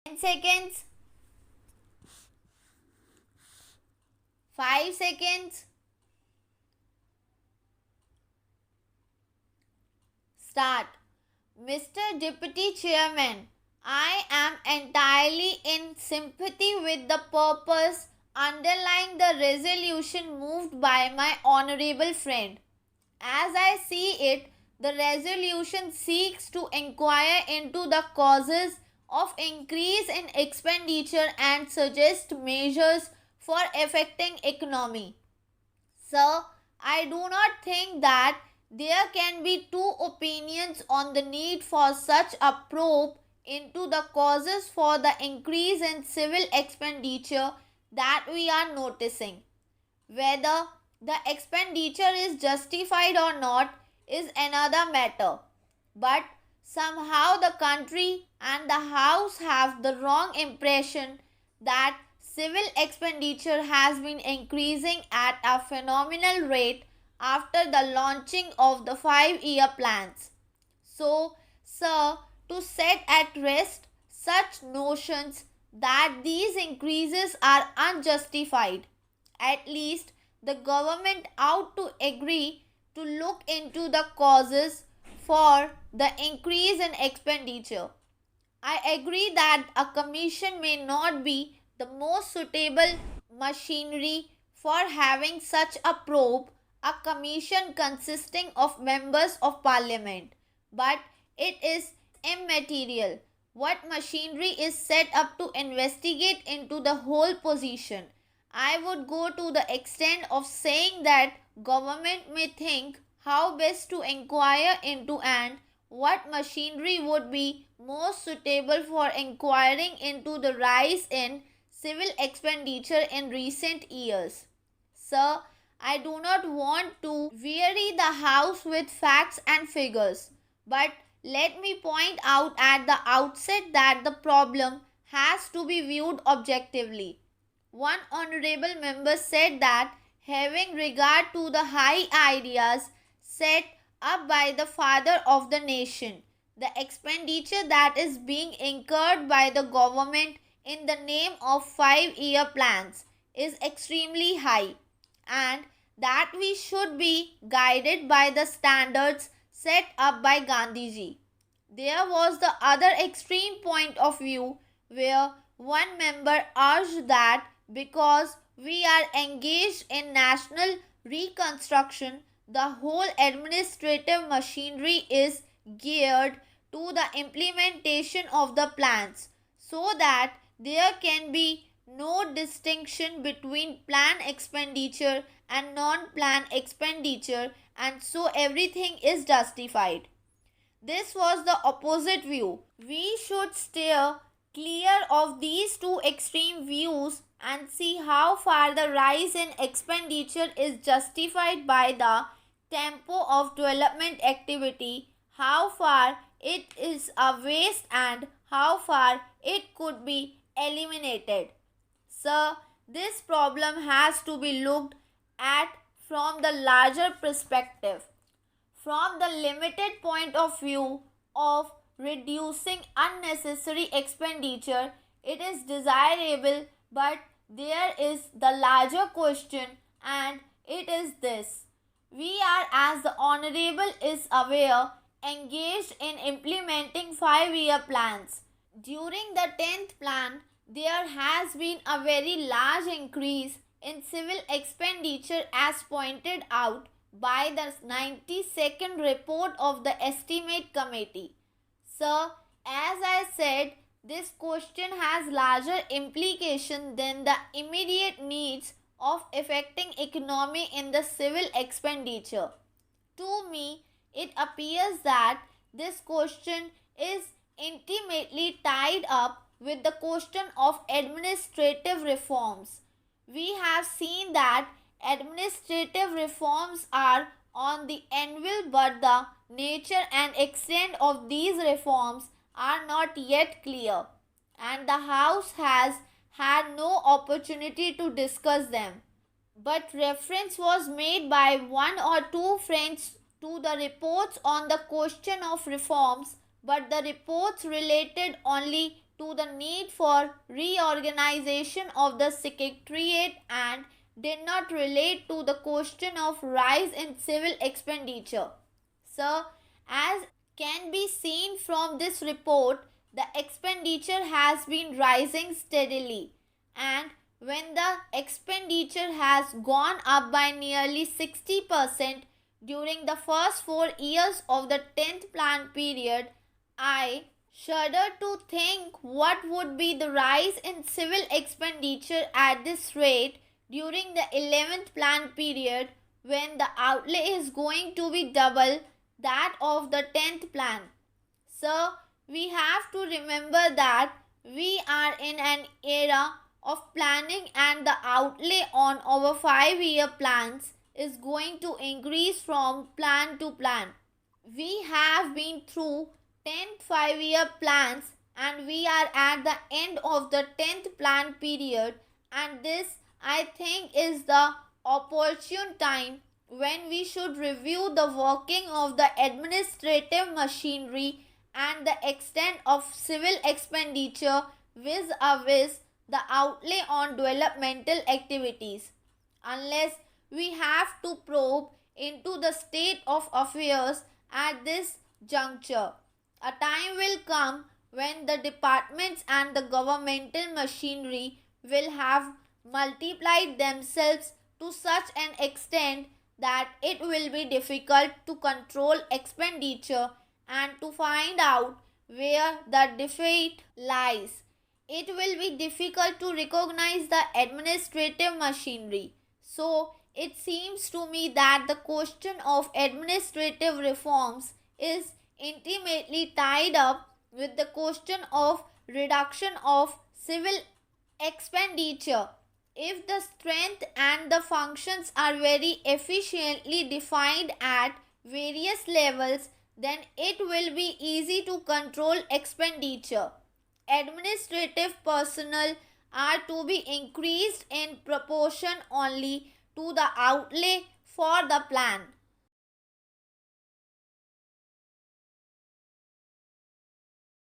10 seconds, 5 seconds. Start. Mr. Deputy Chairman, I am entirely in sympathy with the purpose underlying the resolution moved by my honorable friend. As I see it, the resolution seeks to inquire into the causes of increase in expenditure and suggest measures for affecting economy. Sir, I do not think that there can be two opinions on the need for such a probe into the causes for the increase in civil expenditure that we are noticing. Whether the expenditure is justified or not is another matter. But somehow the country and the House have the wrong impression that civil expenditure has been increasing at a phenomenal rate after the launching of the 5-year plans. So, sir, to set at rest such notions that these increases are unjustified, at least the government ought to agree to look into the causes for the increase in expenditure. I agree that a commission may not be the most suitable machinery for having such a probe, a commission consisting of members of parliament, but it is immaterial what machinery is set up to investigate into the whole position. I would go to the extent of saying that government may think how best to inquire into and what machinery would be most suitable for inquiring into the rise in civil expenditure in recent years. Sir, I do not want to weary the House with facts and figures, but let me point out at the outset that the problem has to be viewed objectively. One honorable member said that having regard to the high ideas set up by the father of the nation, the expenditure that is being incurred by the government in the name of 5-year plans is extremely high, and that we should be guided by the standards set up by Gandhiji. There was the other extreme point of view where one member urged that because we are engaged in national reconstruction, the whole administrative machinery is geared to the implementation of the plans so that there can be no distinction between plan expenditure and non plan expenditure, and so everything is justified. This was the opposite view. We should steer clear of these two extreme views and see how far the rise in expenditure is justified by the tempo of development activity, how far it is a waste, and how far it could be eliminated. Sir, this problem has to be looked at from the larger perspective. From the limited point of view of reducing unnecessary expenditure, it is desirable, but there is the larger question, and it is this. We are, as the Honorable is aware, engaged in implementing 5-year plans. During the 10th plan, there has been a very large increase in civil expenditure as pointed out by the 92nd report of the Estimate Committee. Sir, as I said, this question has larger implication than the immediate needs of affecting economy in the civil expenditure. To me, it appears that this question is intimately tied up with the question of administrative reforms. We have seen that administrative reforms are on the anvil, but the nature and extent of these reforms are not yet clear, and the House has had no opportunity to discuss them. But reference was made by one or two friends to the reports on the question of reforms, but the reports related only to the need for reorganization of the secretariat and did not relate to the question of rise in civil expenditure. Sir, as can be seen from this report, the expenditure has been rising steadily, and when the expenditure has gone up by nearly 60% during the first 4 years of the 10th plan period, I shudder to think what would be the rise in civil expenditure at this rate during the 11th plan period, when the outlay is going to be double that of the 10th plan. So, we have to remember that we are in an era of planning, and the outlay on our 5-year plans is going to increase from plan to plan. We have been through 10 5-year plans, and we are at the end of the 10th plan period, and this I think is the opportune time when we should review the working of the administrative machinery and the extent of civil expenditure vis-a-vis the outlay on developmental activities. Unless we have to probe into the state of affairs at this juncture, a time will come when the departments and the governmental machinery will have multiplied themselves to such an extent that it will be difficult to control expenditure and to find out where the defeat lies. It will be difficult to recognize the administrative machinery. So, it seems to me that the question of administrative reforms is intimately tied up with the question of reduction of civil expenditure. If the strength and the functions are very efficiently defined at various levels, then it will be easy to control expenditure. Administrative personnel are to be increased in proportion only to the outlay for the plan.